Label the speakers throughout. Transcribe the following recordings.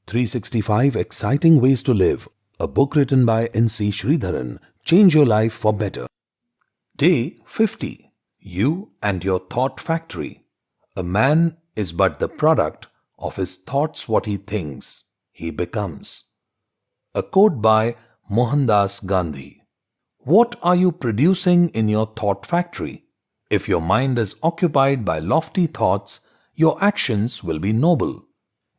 Speaker 1: 365 Exciting Ways to Live, a book written by N.C. Sridharan. Change your life for better. Day 50. You and your thought factory. A man is but the product of his thoughts. What he thinks, he becomes. A quote by Mohandas Gandhi. What are you producing in your thought factory? If your mind is occupied by lofty thoughts, your actions will be noble.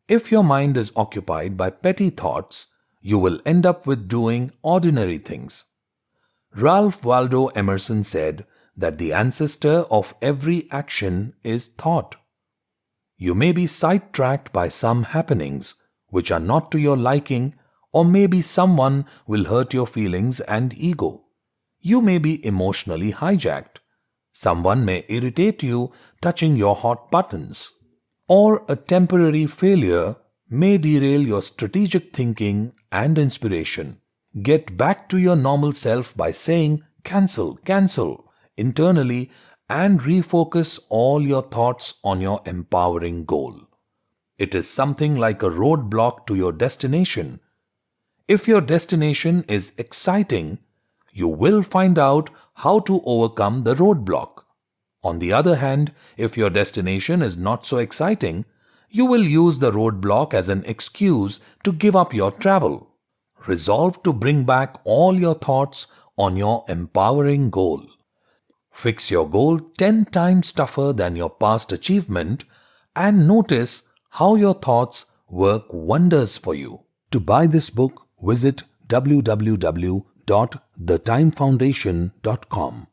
Speaker 1: If your mind is occupied by petty thoughts, you will end up with doing ordinary things. Ralph Waldo Emerson said that the ancestor of every action is thought. You may be sidetracked by some happenings which are not to your liking, or maybe someone will hurt your feelings and ego. You may be emotionally hijacked. Someone may irritate you, touching your hot buttons. Or a temporary failure may derail your strategic thinking and inspiration. Get back to your normal self by saying cancel internally and refocus all your thoughts on your empowering goal. It is something like a roadblock to your destination. If your destination is exciting, you will find out how to overcome the roadblock. On the other hand, if your destination is not so exciting, you will use the roadblock as an excuse to give up your travel. Resolve to bring back all your thoughts on your empowering goal. Fix your goal 10 times tougher than your past achievement and notice how your thoughts work wonders for you. To buy this book, visit www.thetimefoundation.com.